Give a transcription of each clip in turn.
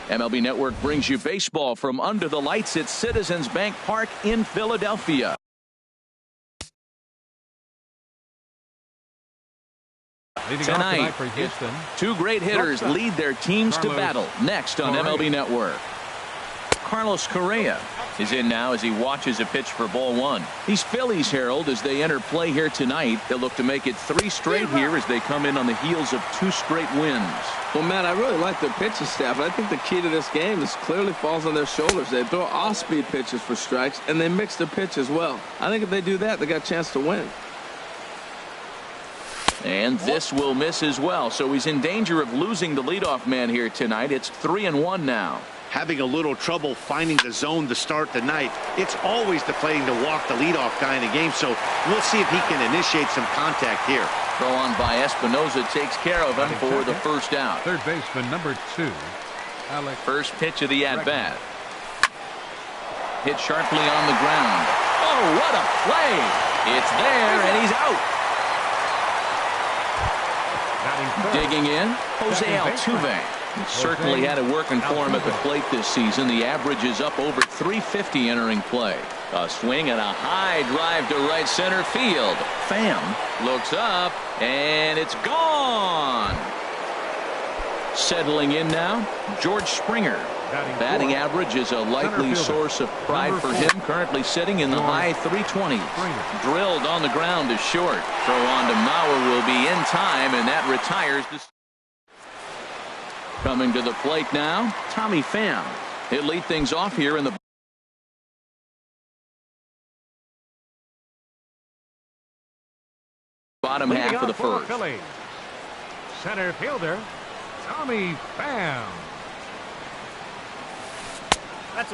MLB Network brings you baseball from under the lights at Citizens Bank Park in Philadelphia. Tonight, for Houston, two great hitters lead their teams to battle. Next on MLB Network, Carlos Correa is in now as he watches a pitch for ball one. These Phillies, Harold, as they enter play here tonight, they'll look to make it 3 straight here as they come in on the heels of 2 straight wins. Well, Matt, I really like their pitching staff. I think the key to this game is clearly falls on their shoulders. They throw off-speed pitches for strikes, and they mix their pitch as well. I think if they do that, they got a chance to win. And this will miss as well, so he's in danger of losing the leadoff man here tonight. It's 3-1 now. Having a little trouble finding the zone to start the night. It's always deflating to walk the leadoff guy in the game, so we'll see if he can initiate some contact here. Throw on by Espinosa takes care of him for the first out. Third baseman number 2, Alex. First pitch of the at-bat. Hit sharply on the ground. Oh, what a play! It's there, and he's out. Digging in, Jose Altuve. Certainly had it working for him at the plate this season. The average is up over 350 entering play. A swing and a high drive to right center field. Pham looks up, and it's gone. Settling in now, George Springer. Batting average is a likely source of pride for him. Currently sitting in the high 320s. Drilled on the ground is short. Throw on to Mauer will be in time, and that retires the. Coming to the plate now, Tommy Pham. He'll lead things off here in the bottom half of the first. Center fielder Tommy Pham.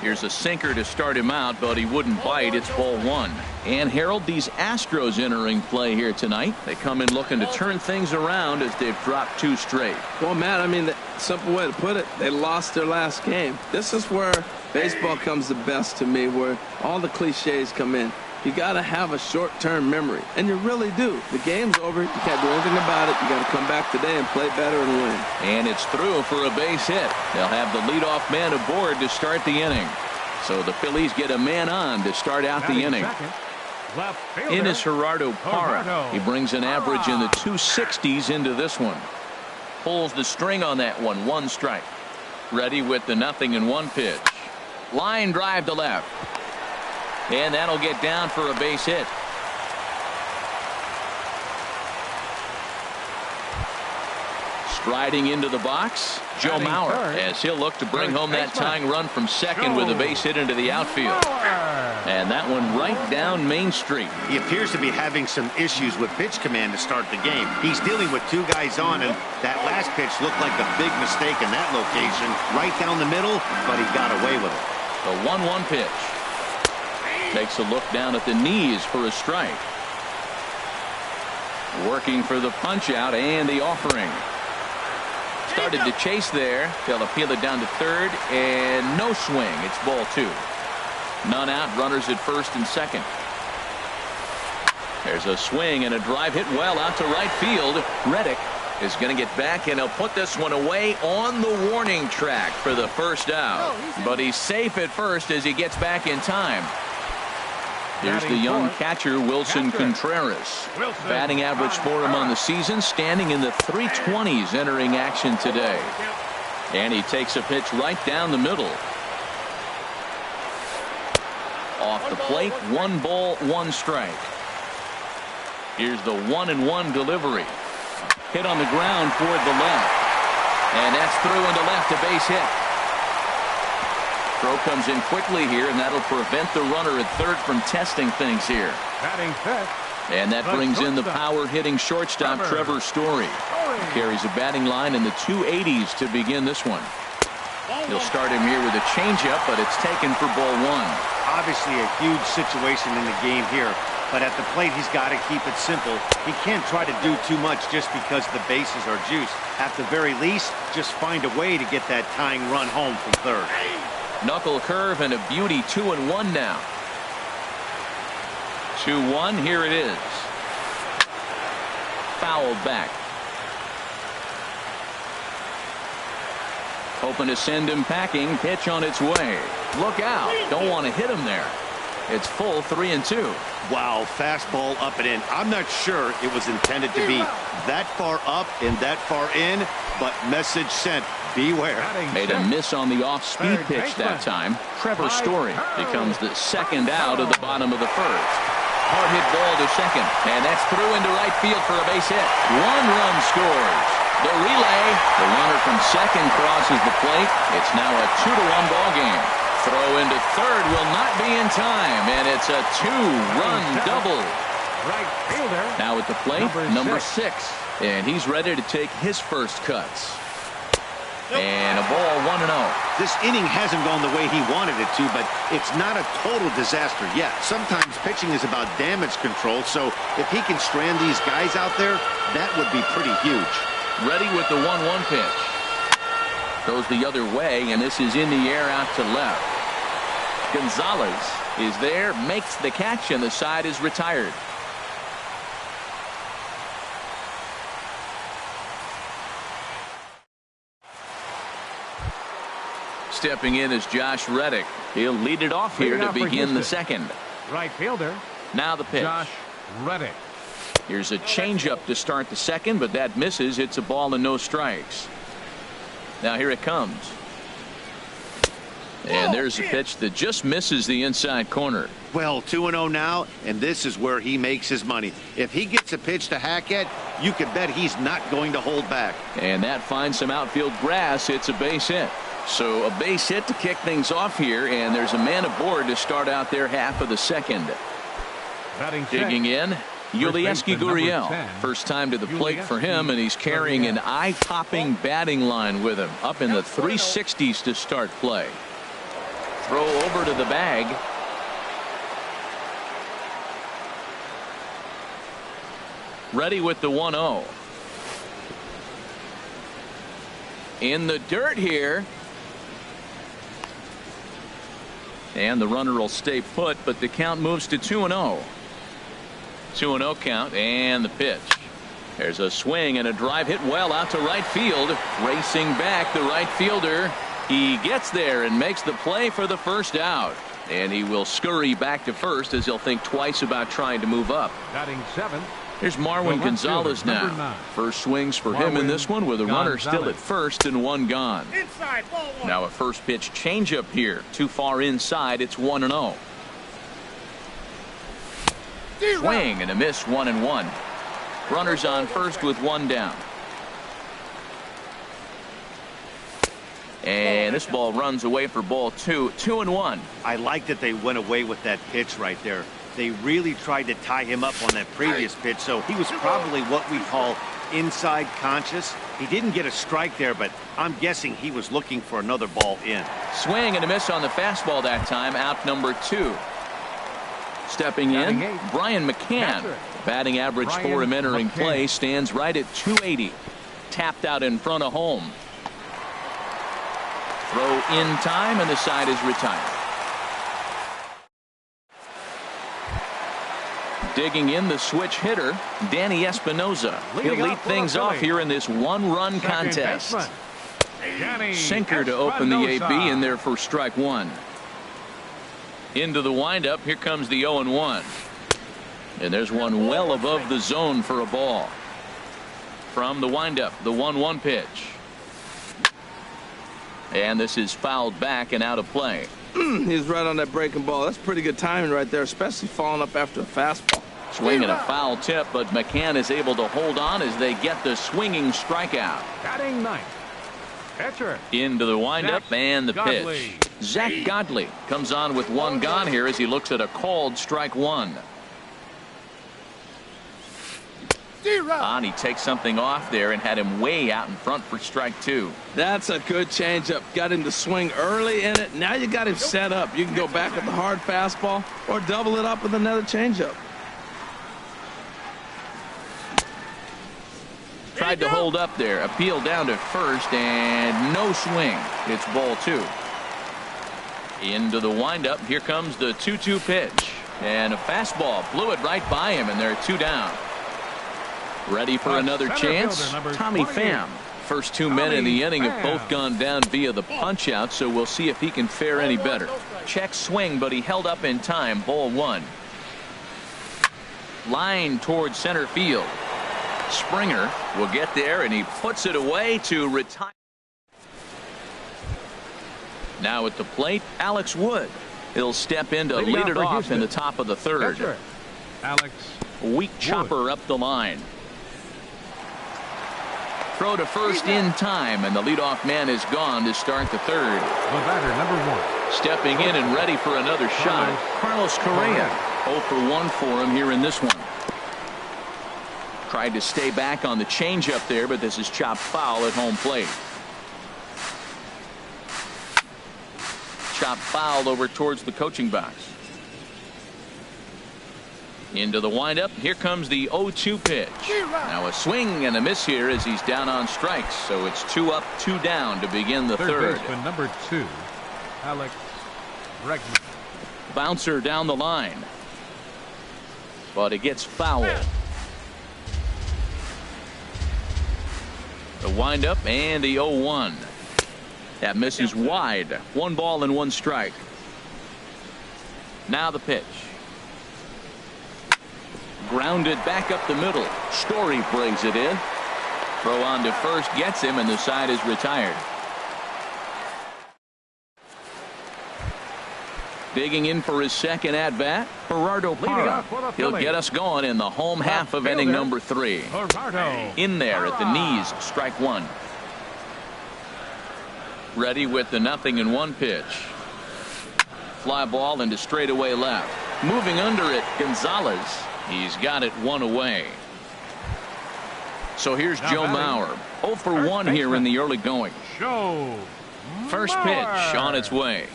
Here's a sinker to start him out, but he wouldn't bite. It's ball one. And Harold, these Astros entering play here tonight. They come in looking to turn things around as they've dropped 2 straight. Well, Matt, I mean, the simple way to put it, they lost their last game. This is where baseball comes the best to me, where all the cliches come in. You got to have a short-term memory, and you really do. The game's over. You can't do anything about it. You got to come back today and play better and win. And it's through for a base hit. They'll have the leadoff man aboard to start the inning. So the Phillies get a man on to start out the inning. In is Gerardo Parra. He brings an average in the 260s into this one. Pulls the string on that one. 1 strike. Ready with the 0-1 pitch. Line drive to left. And that'll get down for a base hit. Striding into the box, Joe Mauer, as he'll look to bring home that tying run from second with a base hit into the outfield. And that one right down Main Street. He appears to be having some issues with pitch command to start the game. He's dealing with 2 guys on, and that last pitch looked like a big mistake in that location. Right down the middle, but he got away with it. The 1-1 pitch. Takes a look down at the knees for a strike. Working for the punch out and the offering. Started to chase there. They'll appeal it down to third, and no swing. It's ball 2. None out. Runners at first and second. There's a swing and a drive hit well out to right field. Reddick is going to get back, and he'll put this one away on the warning track for the first out. But he's safe at first as he gets back in time. Here's the young catcher, Wilson Contreras. Batting average for him on the season, standing in the 320s entering action today. And he takes a pitch right down the middle. Off the plate, 1 ball, 1 strike. Here's the 1-1 delivery. Hit on the ground toward the left. And that's through into left, a base hit. Throw comes in quickly here, and that'll prevent the runner at third from testing things here. And that brings in the power-hitting shortstop, Trevor Story. Carries a batting line in the 280s to begin this one. He'll start him here with a changeup, but it's taken for ball 1. Obviously a huge situation in the game here, but at the plate he's got to keep it simple. He can't try to do too much just because the bases are juiced. At the very least, just find a way to get that tying run home from third. Knuckle curve and a beauty. 2-1 now. 2-1. Here it is. Fouled back. Hoping to send him packing. Pitch on its way. Look out. Don't want to hit him there. It's full 3-2. Wow, fastball up and in. I'm not sure it was intended to be that far up and that far in, but message sent. Beware. Made a miss on the off-speed pitch that time. Trevor Story becomes the second out of the bottom of the first. Hard hit ball to second, and that's through into right field for a base hit. 1 run scores. The relay. The runner from second crosses the plate. It's now a 2-1 ball game. Throw into third will not be in time, and it's a 2-run double. Right fielder. Now at the plate, number 6, and he's ready to take his first cuts. And a ball 1-0. This inning hasn't gone the way he wanted it to, but it's not a total disaster yet. Sometimes pitching is about damage control, so if he can strand these guys out there, that would be pretty huge. Ready with the 1-1 pitch. Goes the other way, and this is in the air out to left. Gonzalez is there, makes the catch, and the side is retired. Stepping in is Josh Reddick. He'll lead it off here to begin the second. Right fielder. Now the pitch. Josh Reddick. Here's a changeup to start the second, but that misses. It's a ball and no strikes. Now here it comes. And there's a pitch that just misses the inside corner. Well, 2-0 now, and this is where he makes his money. If he gets a pitch to hack at, you can bet he's not going to hold back. And that finds some outfield grass. It's a base hit. So a base hit to kick things off here, and there's a man aboard to start out their half of the second. Digging in, Yulieski Gurriel. First time to the plate for him, and he's carrying an eye-popping batting line with him. Up in the 360s to start play. Throw over to the bag. Ready with the 1-0. In the dirt here. And the runner will stay put, but the count moves to 2-0. 2-0 count, and the pitch. There's a swing and a drive hit well out to right field. Racing back, the right fielder. He gets there and makes the play for the first out. And he will scurry back to first as he'll think twice about trying to move up. Batting 7. Here's Marwin Gonzalez now. First swings for him in this one with a runner still at first and 1 gone. Now a first pitch changeup here. Too far inside. It's 1-0. Swing and a miss, 1-1. Runners on first with 1 down. And this ball runs away for ball 2. 2-1. I like that they went away with that pitch right there. They really tried to tie him up on that previous pitch, so he was probably what we call inside conscious. He didn't get a strike there, but I'm guessing he was looking for another ball in. Swing and a miss on the fastball that time. Out number 2. Stepping in, Brian McCann. Batting average for him entering play stands right at 280. Tapped out in front of home. Throw in time, and the side is retired. Digging in, the switch hitter, Danny Espinoza. He'll lead things off here in this 1-run contest. Sinker to open the AB in there for strike 1. Into the windup. Here comes the 0-1. And there's one well above the zone for a ball. From the windup, the 1-1 pitch. And this is fouled back and out of play. He's right on that breaking ball. That's pretty good timing right there, especially falling up after a fastball. Swinging a foul tip, but McCann is able to hold on as they get the swinging strikeout. Batting 9th. Pitcher. Into the windup and the pitch. Zach Godley comes on with 1 gone here as he looks at a called strike 1. And he takes something off there and had him way out in front for strike 2. That's a good changeup. Got him to swing early in it. Now you got him set up. You can go back with the hard fastball or double it up with another changeup. Tried to hold up there. Appeal down to first and no swing. It's ball 2. Into the windup. Here comes the 2-2 pitch. And a fastball. Blew it right by him, and there are 2 down. Ready for another chance? Tommy Pham. First two men in the inning have both gone down via the punch out, so we'll see if he can fare any better. Check swing, but he held up in time. Ball one. Line towards center field. Springer will get there, and he puts it away to retire. Now at the plate, Alex Wood. He'll step in to lead it off in the top of the third. Alex Weak chopper up the line. Throw to first in time, and the leadoff man is gone to start the third. The batter, number 1. Stepping in and ready for another shot, Carlos Correa. 0 for 1 for him here in this one. Tried to stay back on the changeup there, but this is chopped foul at home plate. Chopped foul over towards the coaching box. Into the windup. Here comes the 0-2 pitch. Now a swing and a miss here as he's down on strikes. So it's 2 up, 2 down to begin the third. Baseman number 2, Alex Bregman. Bouncer down the line. But it gets foul. The windup and the 0-1. That misses wide. 1 ball and 1 strike. Now the pitch. Grounded back up the middle. Story brings it in. Throw on to first gets him, and the side is retired. Digging in for his second at bat, Gerardo Parra. He'll get us going in the home half of inning number 3. In there at the knees, strike 1. Ready with the 0-1 pitch. Fly ball into straightaway left. Moving under it, Gonzalez. He's got it 1 away. So here's Joe Mauer. 0 for 1 here in the early going. First pitch on its way.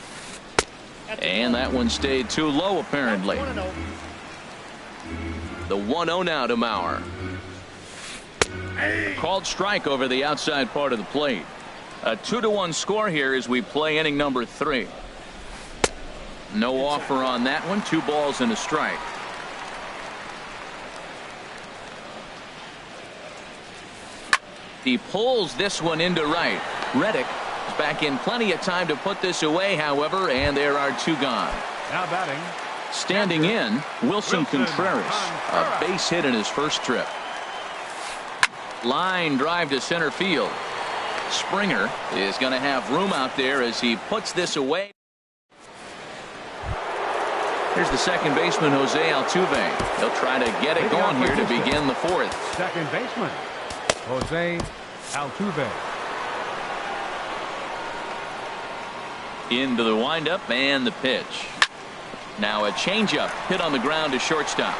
And that one stayed too low apparently. The 1-0 now to Mauer. Called strike over the outside part of the plate. A 2-1 score here as we play inning number 3. No offer on that one. 2 balls and a strike. He pulls this one into right. Reddick is back in plenty of time to put this away, however, and there are 2 gone. Now batting. Standing in, Wilson Contreras. A base hit in his first trip. Line drive to center field. Springer is going to have room out there as he puts this away. Here's the second baseman, Jose Altuve. He'll try to get it going here to begin the 4th. Second baseman, Jose Altuve. Into the windup and the pitch. Now a changeup hit on the ground to shortstop.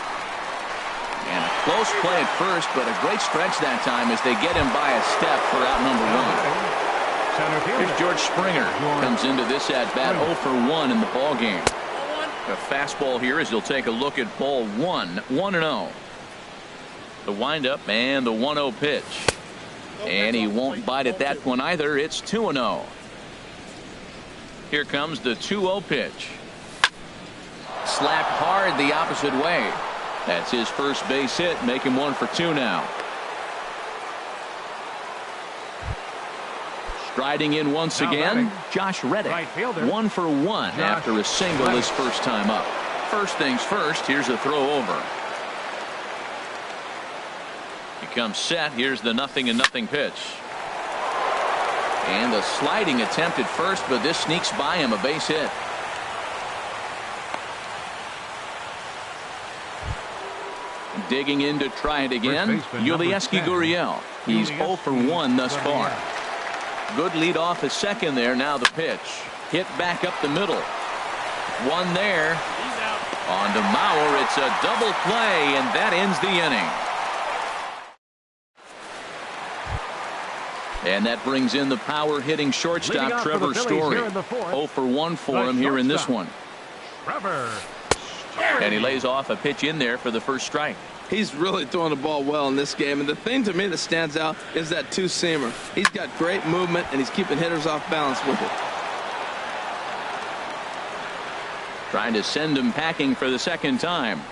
And a close play at first, but a great stretch that time as they get him by a step for out number 1. Here's George Springer. Comes into this at bat 0 for 1 in the ball game. A fastball here as he'll take a look at ball 1. 1-0. The windup and the 1-0 pitch. And he won't bite at that one either. It's 2-0. Here comes the 2-0 pitch. Slapped hard the opposite way. That's his first base hit. Make him 1 for 2 now. Striding in once again, Josh Reddick. 1 for 1 after a single his first time up. First things first, here's a throw over. He comes set. Here's the 0-0 pitch. And a sliding attempt at first, but this sneaks by him, a base hit. Digging in to try it again, Yulieski Gurriel. He's 0 for 1 thus far. Good lead off at second there. Now the pitch. Hit back up the middle. 1 there. On to Mauer. It's a double play, and that ends the inning. And that brings in the power hitting shortstop Trevor Story. 0 for 1 for him here in this one. And he lays off a pitch in there for the first strike. He's really throwing the ball well in this game. And the thing to me that stands out is that 2-seamer. He's got great movement, and he's keeping hitters off balance with it. Trying to send him packing for the second time.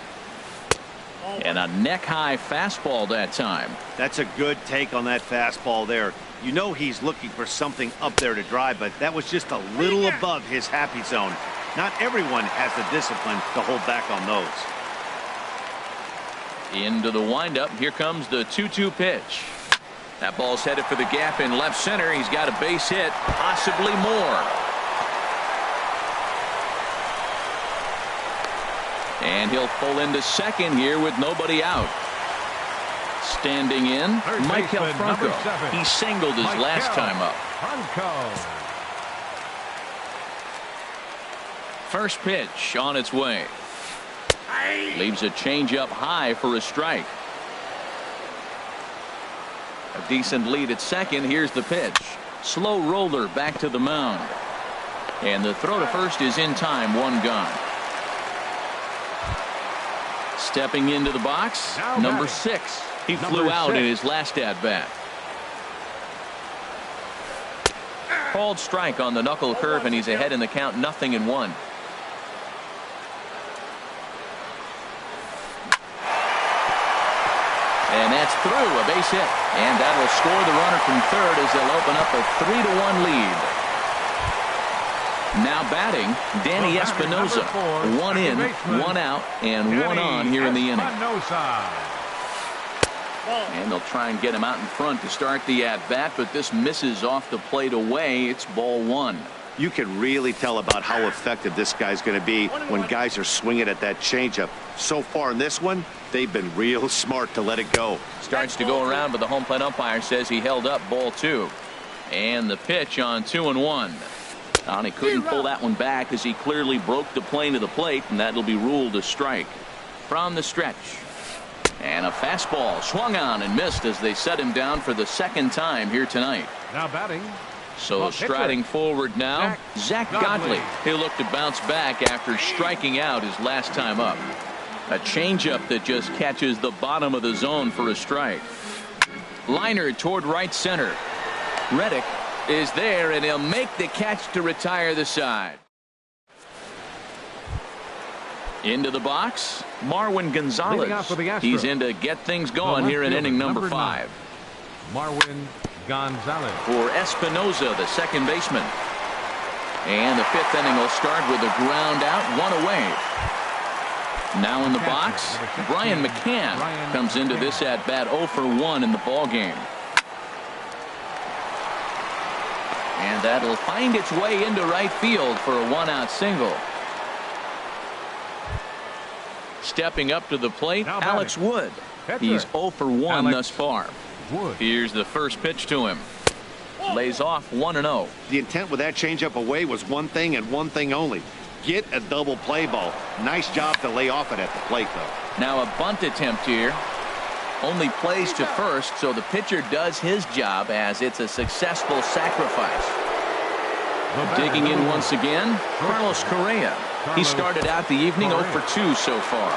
And a neck-high fastball that time. That's a good take on that fastball there. You know he's looking for something up there to drive, but that was just a little above his happy zone. Not everyone has the discipline to hold back on those. Into the windup. Here comes the 2-2 pitch. That ball's headed for the gap in left center. He's got a base hit, possibly more. And he'll pull into second here with nobody out. Standing in, Michael Franco. He singled his last time up. First pitch on its way. Leaves a changeup high for a strike. A decent lead at second. Here's the pitch. Slow roller back to the mound. And the throw to first is in time. One gone. Stepping into the box, number 6. He flew out in his last at-bat. Called strike on the knuckle curve, and he's ahead in the count, 0-1. And that's through, a base hit. And that will score the runner from third as they'll open up a 3-1 lead. Now batting, Danny Espinoza. 1 in, 1 out, and 1 on here in the inning. And they'll try and get him out in front to start the at-bat, but this misses off the plate away. It's ball 1. You can really tell about how effective this guy's going to be when guys are swinging at that changeup. So far in this one, they've been real smart to let it go. Starts to go around, but the home plate umpire says he held up ball 2. And the pitch on 2-1. And he couldn't pull that one back as he clearly broke the plane of the plate, and that'll be ruled a strike. From the stretch. And a fastball swung on and missed as they set him down for the second time here tonight. Now batting. So striding forward now, Zach Godley. He'll look to bounce back after striking out his last time up. A changeup that just catches the bottom of the zone for a strike. Liner toward right center. Reddick is there, and he'll make the catch to retire the side. Into the box, Marwin Gonzalez. He's in to get things going here in inning number 5. Marwin Gonzalez. For Espinoza, the second baseman. And the 5th inning will start with a ground out, 1 away. Now in the box, Brian McCann comes into this at bat 0 for 1 in the ball game. And that'll find its way into right field for a 1-out single. Stepping up to the plate, Alex Wood. He's 0 for 1 thus far. Here's the first pitch to him. Lays off 1-0. The intent with that changeup away was one thing and one thing only. Get a double play ball. Nice job to lay off it at the plate, though. Now a bunt attempt here. Only plays to first, so the pitcher does his job as it's a successful sacrifice. Digging in once again, Carlos Correa. He started out the evening 0 for 2 so far.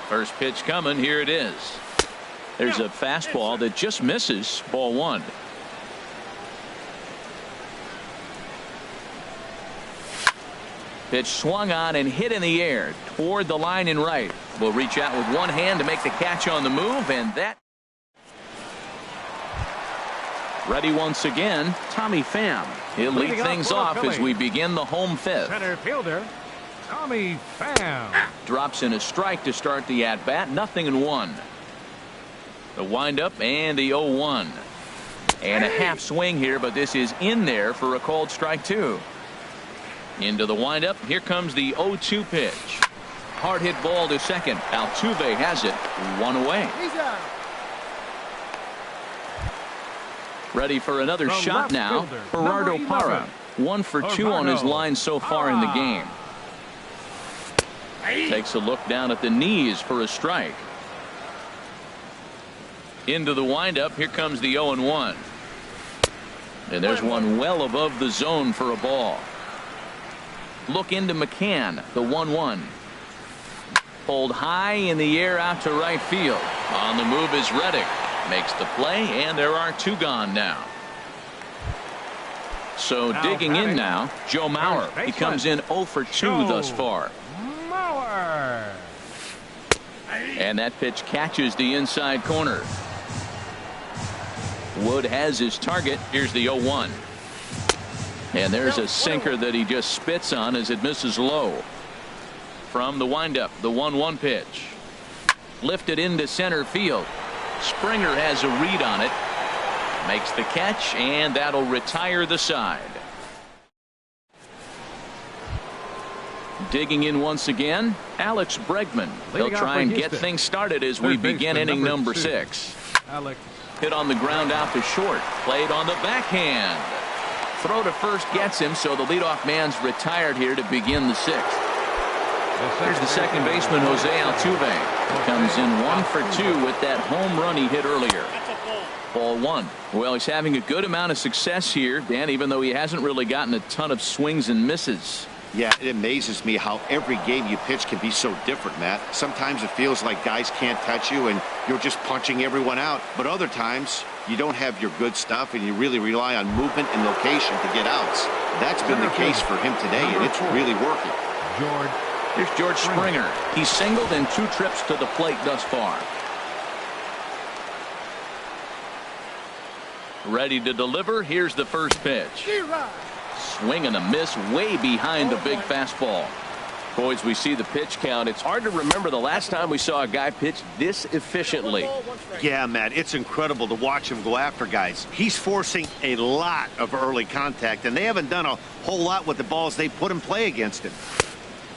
First pitch coming. Here it is. There's a fastball that just misses. Ball 1. Pitch swung on and hit in the air toward the line and right. Will reach out with one hand to make the catch on the move, and that. Ready once again, Tommy Pham. He'll lead things off as we begin the home 5th. Center fielder, Tommy Pham. Drops in a strike to start the at-bat, 0-1. The windup and the 0-1. And a half swing here, but this is in there for a called strike 2. Into the windup. Here comes the 0-2 pitch. Hard hit ball to second. Altuve has it. 1 away. Ready for another shot now. Gerardo Parra. 1 for 2 on his line so far in the game. Takes a look down at the knees for a strike. Into the windup. Here comes the 0-1. And there's one well above the zone for a ball. Look into McCann, the 1-1. Pulled high in the air out to right field. On the move is Reddick. Makes the play, and there are 2 gone now. So digging in now, Joe Mauer. He comes in 0 for 2 thus far. Mauer. And that pitch catches the inside corner. Wood has his target. Here's the 0-1. And there's a sinker that he just spits on as it misses low. From the windup, the 1-1 pitch. Lifted into center field. Springer has a read on it. Makes the catch, and that'll retire the side. Digging in once again, Alex Bregman. He'll try and get things started as we begin inning number 6. Alex. Hit on the ground out to short. Played on the backhand. Throw to first gets him, so the leadoff man's retired here to begin the 6th. Here's the second baseman, Jose Altuve. Comes in 1 for 2 with that home run he hit earlier. Ball 1. Well, he's having a good amount of success here, Dan, even though he hasn't really gotten a ton of swings and misses. Yeah, it amazes me how every game you pitch can be so different, Matt. Sometimes it feels like guys can't touch you and you're just punching everyone out. But other times, you don't have your good stuff and you really rely on movement and location to get outs. That's been the case for him today, and it's really working. Here's George Springer. He's singled in 2 trips to the plate thus far. Ready to deliver. Here's the first pitch. Swing and a miss way behind the big fastball. Boys, we see the pitch count. It's hard to remember the last time we saw a guy pitch this efficiently. Yeah, Matt, it's incredible to watch him go after guys. He's forcing a lot of early contact, and they haven't done a whole lot with the balls they put in play against him.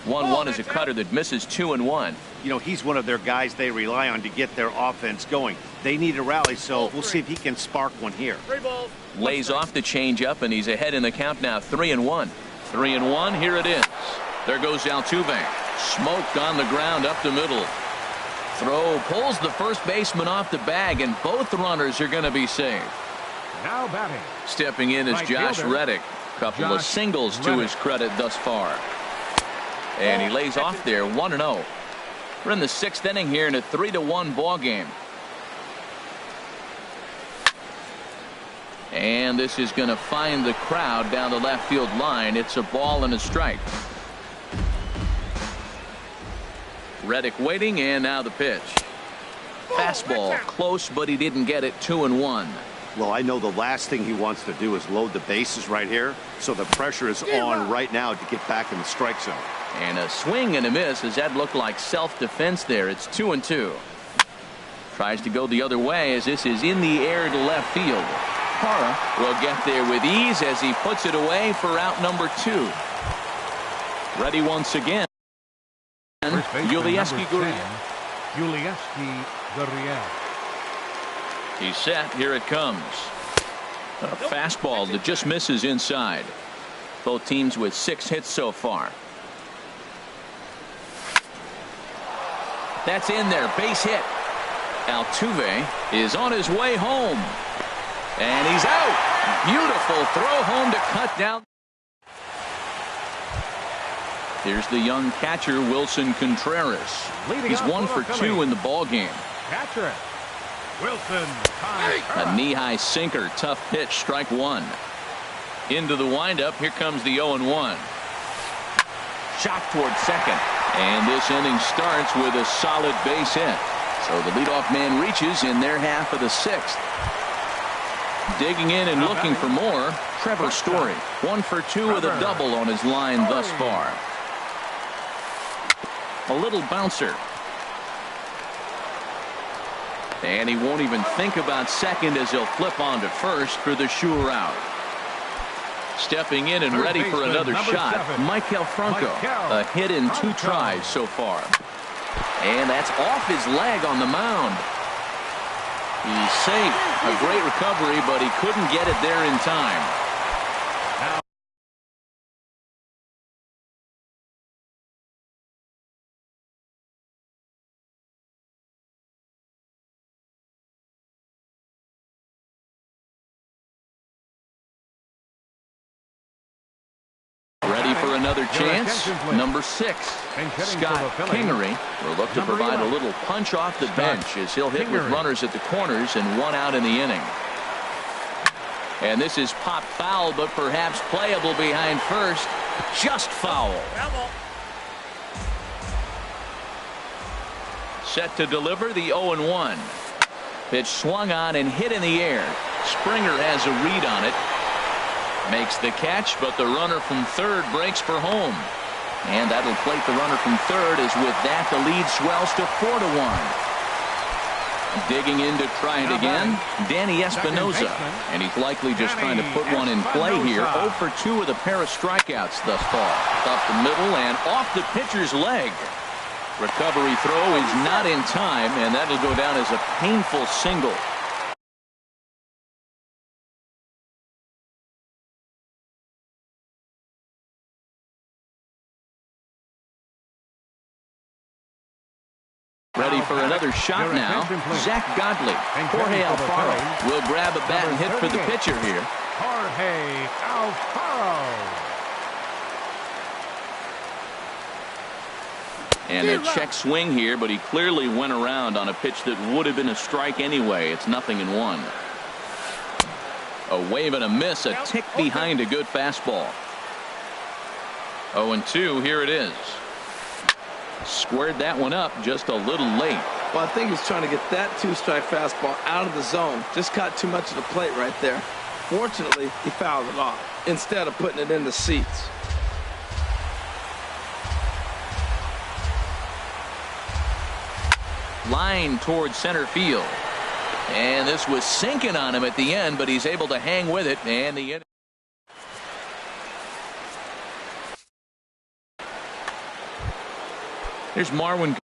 1-1 is a cutter that misses 2-1. You know, he's one of their guys they rely on to get their offense going. They need a rally, so we'll see if he can spark one here. Lays off the changeup, and he's ahead in the count now. 3-1. 3-1. Here it is. There goes Altuve. Smoked on the ground up the middle. Throw pulls the first baseman off the bag, and both runners are going to be saved. Now batting. Stepping in is Josh Reddick. Couple of singles to his credit thus far. And he lays off there, 1-0. We're in the 6th inning here in a 3-1 ball game. And this is going to find the crowd down the left field line. It's a ball and a strike. Reddick waiting, and now the pitch. Fastball close, but he didn't get it. 2-1. Well, I know the last thing he wants to do is load the bases right here, so the pressure is on right now to get back in the strike zone. And a swing and a miss, as that looked like self-defense there. It's 2-2. Tries to go the other way as this is in the air to left field. Parra will get there with ease as he puts it away for out number 2. Ready once again. Yulieski Gurriel. He's set. Here it comes. A fastball that just misses inside. Both teams with 6 hits so far. That's in there. Base hit. Altuve is on his way home. And he's out. Beautiful throw home to cut down. Here's the young catcher, Wilson Contreras. He's 1 for 2 in the ball game. Catcher Wilson. A knee-high sinker. Tough pitch. Strike 1. Into the windup. Here comes the 0-1. Shot toward second. And this inning starts with a solid base hit. So the leadoff man reaches in their half of the 6th. Digging in and looking for more, Trevor Story. 1 for 2 with a double on his line thus far. A little bouncer. And he won't even think about second as he'll flip on to first for the sure out. Stepping in and ready for another shot, Maikel Franco. A hit in 2 tries so far. And that's off his leg on the mound. He's safe. A great recovery, but he couldn't get it there in time. Ready for another chance. Number 6, Scott Kingery will look to provide a little punch off the bench as he'll hit with runners at the corners and 1 out in the inning. And this is pop foul, but perhaps playable behind first. Just foul. Set to deliver the 0-1. Pitch swung on and hit in the air. Springer has a read on it. Makes the catch, but the runner from third breaks for home. And that'll plate the runner from third, as with that the lead swells to 4-1. Digging in to try it again, Danny Espinoza. And he's likely just trying to put one in play here. 0 for 2 with a pair of strikeouts thus far. Up the middle and off the pitcher's leg. Recovery throw is not in time, and that'll go down as a painful single. Ready for another shot now. Zach Godley. Jorge Alfaro will grab a bat and hit for the pitcher here. Jorge Alfaro. And a check swing here, but he clearly went around on a pitch that would have been a strike anyway. It's 0-1. A wave and a miss, a tick behind a good fastball. 0-2, here it is. Squared that one up just a little late. Well, I think he's trying to get that 2-strike fastball out of the zone. Just caught too much of the plate right there. Fortunately, he fouled it off instead of putting it in the seats. Line towards center field. And this was sinking on him at the end, but he's able to hang with it. And the Here's Marwin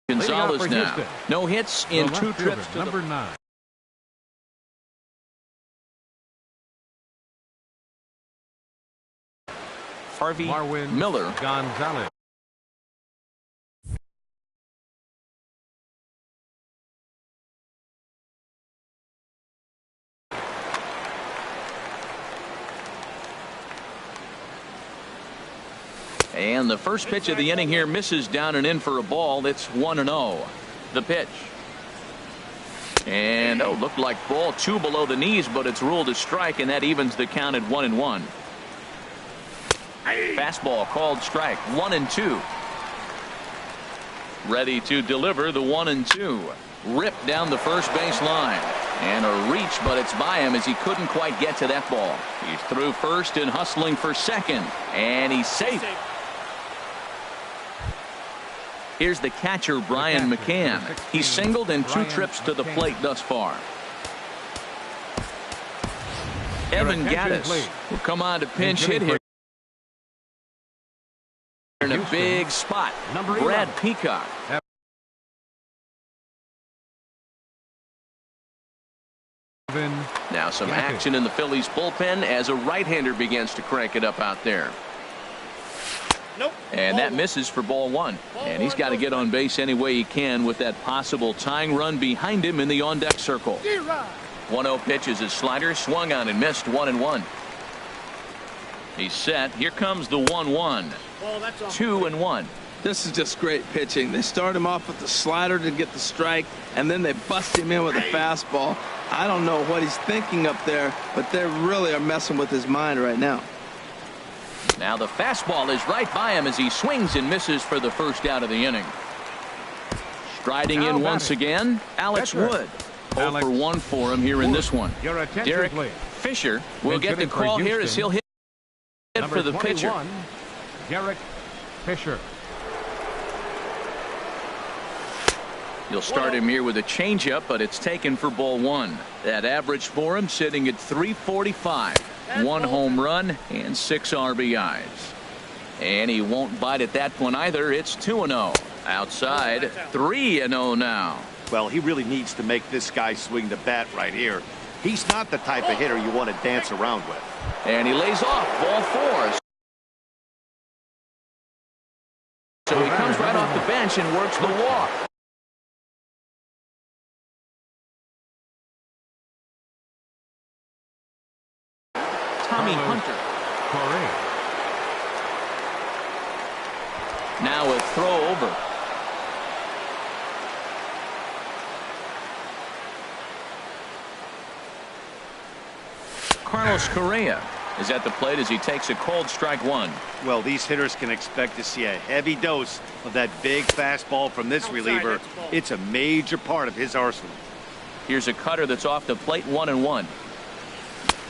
Gonzalez now. No hits in 2 trips to number 9. Harvey Marwin Miller Gonzalez. And the first pitch of the inning here misses down and in for a ball. It's 1-0. The pitch. And looked like ball 2 below the knees, but it's ruled a strike, and that evens the count at 1-1. Fastball called strike. 1-2. Ready to deliver the 1-2. Ripped down the first base line. And a reach, but it's by him as he couldn't quite get to that ball. He's through first and hustling for second. And he's safe. Here's the catcher, Brian McCann. He's singled in 2 trips to the plate thus far. Evan Gattis will come on to pinch hit here in a big spot. Brad Peacock. Now some action in the Phillies bullpen as a right-hander begins to crank it up out there. And that misses for ball 1. And he's got to get on base any way he can with that possible tying run behind him in the on-deck circle. 1-0 pitch is his slider, swung on and missed. 1-1. He's set. Here comes the 1-1. 2-1. This is just great pitching. They start him off with the slider to get the strike, and then they bust him in with a fastball. I don't know what he's thinking up there, but they really are messing with his mind right now. Now the fastball is right by him as he swings and misses for the first out of the inning. Striding in once again, Alex Wood. 0 for 1 for him here in this one. Derek Fisher will get the call here as he'll hit for the pitcher. Derek Fisher. You'll start him here with a changeup, but it's taken for ball 1. That average for him sitting at 345. 1 home run and 6 RBIs. And he won't bite at that one either. It's 2-0. Outside, 3-0 now. Well, he really needs to make this guy swing the bat right here. He's not the type of hitter you want to dance around with. And he lays off ball 4. So he comes right off the bench and works the walk. Tommy Hunter. Now a throw over. Carlos Correa is at the plate as he takes a cold strike one. Well, these hitters can expect to see a heavy dose of that big fastball from this reliever. It's a major part of his arsenal. Here's a cutter that's off the plate, 1-1.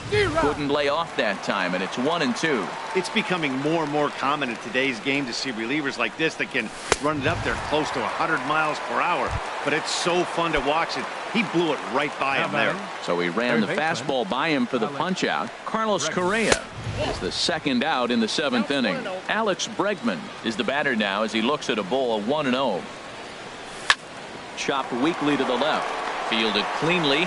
Couldn't lay off that time, and it's 1-2. It's becoming more and more common in today's game to see relievers like this that can run it up there close to 100 miles per hour. But it's so fun to watch it. He blew it right by him there. So he ran the fastball by him for the punch out. Carlos Correa is the second out in the 7th inning. Alex Bregman is the batter now as he looks at a ball, 1-0. Chopped weakly to the left. Fielded cleanly.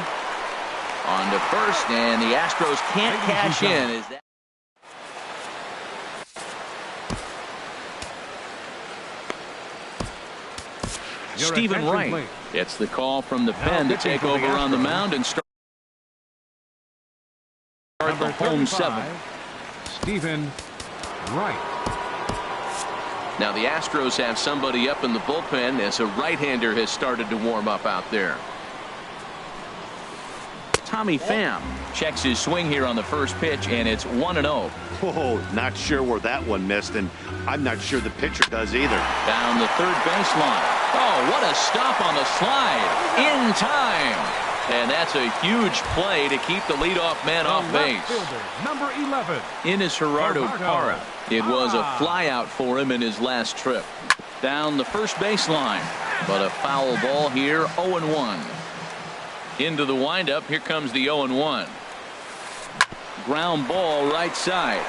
On to first, and the Astros can't cash in. Is that Stephen Wright gets the call from the pen to take over on the mound and start the home 7. Stephen Wright. Now the Astros have somebody up in the bullpen as a right-hander has started to warm up out there. Tommy Pham checks his swing here on the first pitch, and it's 1-0. Whoa, not sure where that one missed, and I'm not sure the pitcher does either. Down the third baseline. Oh, what a stop on the slide. In time. And that's a huge play to keep the leadoff man off base. Fielder, number 11. Innis Gerardo Parra. It was a flyout for him in his last trip. Down the first baseline. But a foul ball here, 0-1. Into the windup. Here comes the 0-1. Ground ball right side.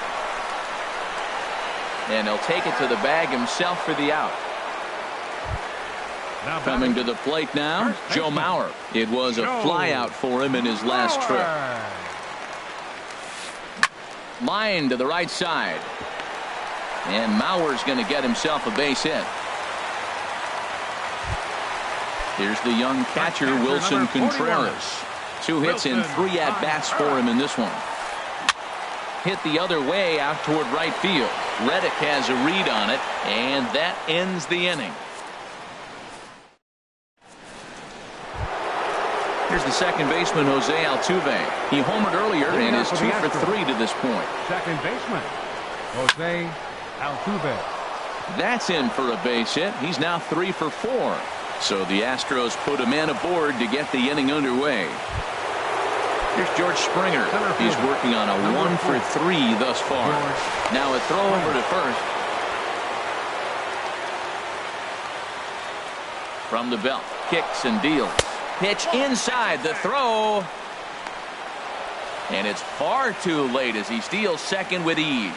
And he'll take it to the bag himself for the out. Coming to the plate now, Joe Mauer. It was a flyout for him in his last trip. Line to the right side. And Mauer's going to get himself a base hit. Here's the young catcher, Wilson Contreras. 2 hits and 3 at-bats for him in this one. Hit the other way out toward right field. Reddick has a read on it, and that ends the inning. Here's the second baseman, Jose Altuve. He homered earlier and is 2 for 3 to this point. Second baseman, Jose Altuve. That's in for a base hit. He's now 3 for 4. So the Astros put a man aboard to get the inning underway. Here's George Springer. He's working on a 1 for 3 thus far. Now a throw over to first. From the belt. Kicks and deals. Pitch inside the throw. And it's far too late as he steals second with ease.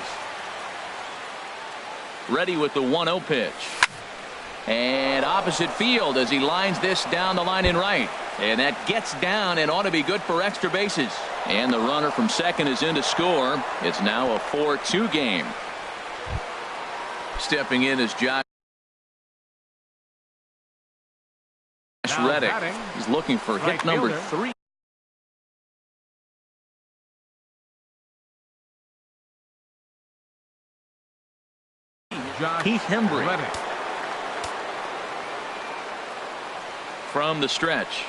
Ready with the 1-0 pitch. And opposite field as he lines this down the line in right. And that gets down and ought to be good for extra bases. And the runner from second is in to score. It's now a 4-2 game. Stepping in is Josh Reddick. He's looking for hit number 3. Keith Hembree. From the stretch.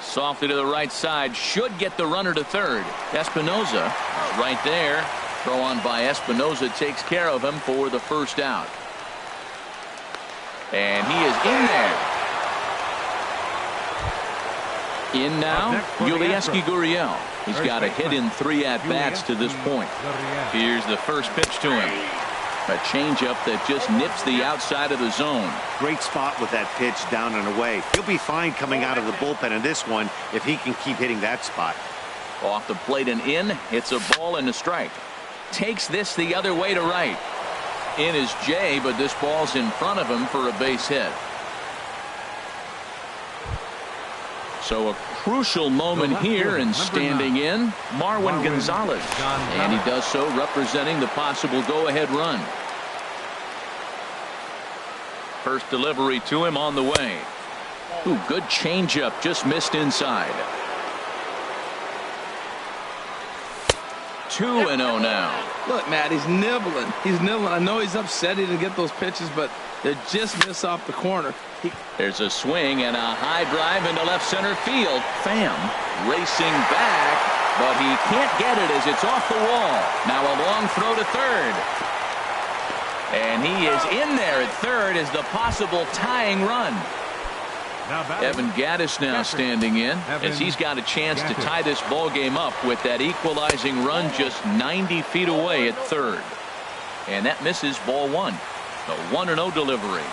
Softly to the right side. Should get the runner to third. Espinoza right there. Throw on by Espinoza takes care of him for the first out. And he is in there. In now, Yulieski Gurriel. He's got a hit in 3 at-bats to this point. Here's the first pitch to him. A changeup that just nips the outside of the zone. Great spot with that pitch down and away. He'll be fine coming out of the bullpen in this one if he can keep hitting that spot. Off the plate and in. It's a ball and a strike. Takes this the other way to right. In is Jay, but this ball's in front of him for a base hit. So a crucial moment here, and standing in, Marwin Gonzalez. And he does so representing the possible go-ahead run. First delivery to him on the way. Ooh, good changeup, just missed inside. 2-0 now. Look, Matt, he's nibbling. He's nibbling. I know he's upset he didn't get those pitches, but they just miss off the corner. There's a swing and a high drive into left center field. Pham racing back, but he can't get it as it's off the wall. Now a long throw to third. And he is in there at third as the possible tying run. Evan Gaddis now standing in as he's got a chance to tie this ball game up with that equalizing run just 90 feet away at third. And that misses ball one. The 1-0 delivery.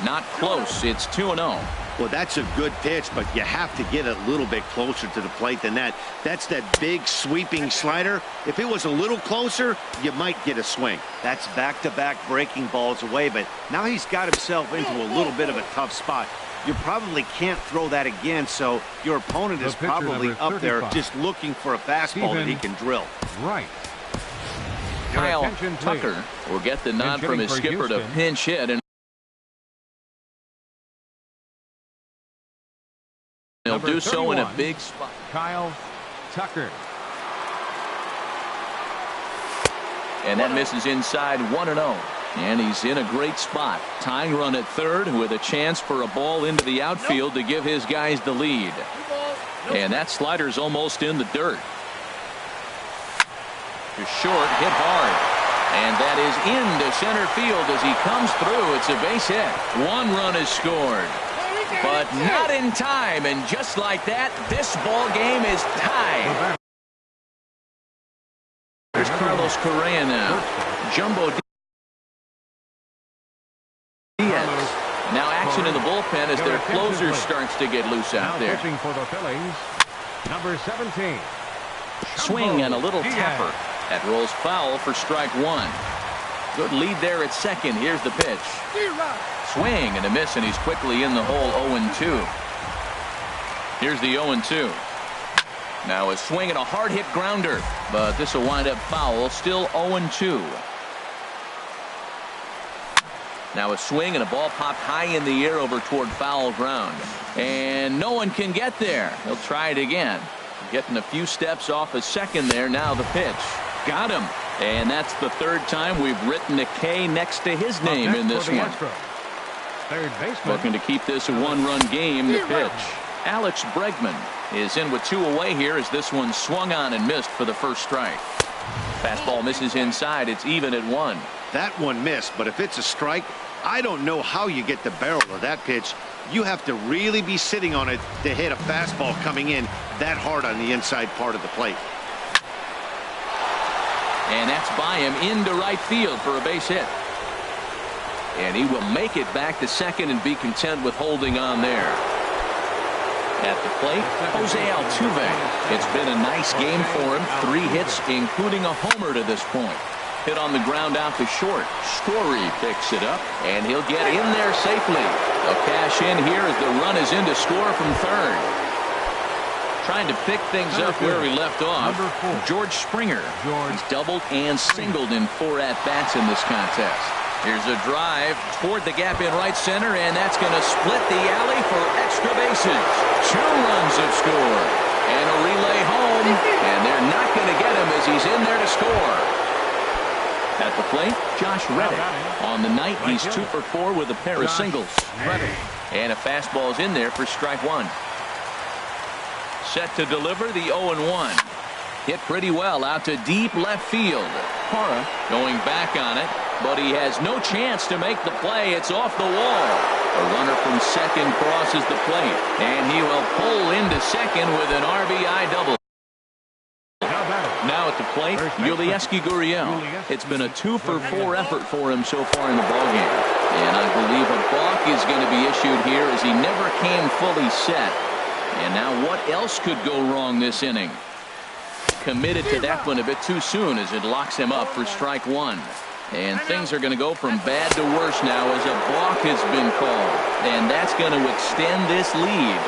Not close. It's 2-0. Well, that's a good pitch, but you have to get a little bit closer to the plate than that. That's that big sweeping slider. If it was a little closer, you might get a swing. That's back-to-back breaking balls away, but now he's got himself into a little bit of a tough spot. You probably can't throw that again, so your opponent is probably up there just looking for a fastball that he can drill. Right. Kyle Tucker will get the nod from his skipper to pinch hit, and he'll do so in a big spot. Kyle Tucker. And that misses inside 1-0. And he's in a great spot. Tying run at third with a chance for a ball into the outfield to give his guys the lead. And that slider's almost in the dirt. To short, hit hard. And that is into center field as he comes through. It's a base hit. One run is scored. But not in time. And just like that, this ball game is tied. There's Carlos Correa now. Jumbo Diaz. Now action in the bullpen as their closer starts to get loose out there. Pitching for the Phillies, number 17. Swing and a little tapper. That rolls foul for strike one. Good lead there at second. Here's the pitch. Swing and a miss, and he's quickly in the hole. 0-2. Here's the 0-2. Now a swing and a hard hit grounder, but this will wind up foul. Still 0-2. Now a swing and a ball popped high in the air over toward foul ground. And no one can get there. He'll try it again. Getting a few steps off a second there. Now the pitch. Got him. And that's the third time we've written a K next to his name in this one. Third baseman. Looking to keep this a one-run game. The pitch. Alex Bregman is in with two away here as this one swung on and missed for the first strike. Fastball misses inside. It's even at 1. That one missed, but if it's a strike, I don't know how you get the barrel of that pitch. You have to really be sitting on it to hit a fastball coming in that hard on the inside part of the plate. And that's by him into right field for a base hit. And he will make it back to second and be content with holding on there. At the plate, Jose Altuve. It's been a nice game for him. 3 hits, including a homer to this point. Hit on the ground out to short. Story picks it up, and he'll get in there safely. They'll cash in here as the run is in to score from third. Trying to pick things up where he left off. George Springer. He's doubled and singled in 4 at-bats in this contest. Here's a drive toward the gap in right center, and that's going to split the alley for extra bases. 2 runs have scored. And a relay home, and they're not going to get him as he's in there to score. At the plate, Josh Reddick. On the night, he's 2 for 4 with a pair of singles. And a fastball is in there for strike 1. Set to deliver the 0-1. Hit pretty well out to deep left field. Parra going back on it, but he has no chance to make the play. It's off the wall. A runner from second crosses the plate, and he will pull into second with an RBI double. Now at the plate, Yulieski Gurriel. It's been a 2 for 4 effort for him so far in the ballgame. And I believe a balk is going to be issued here as he never came fully set. And now what else could go wrong this inning? Committed to that one a bit too soon as it locks him up for strike 1. And things are going to go from bad to worse now as a balk has been called. And that's going to extend this lead.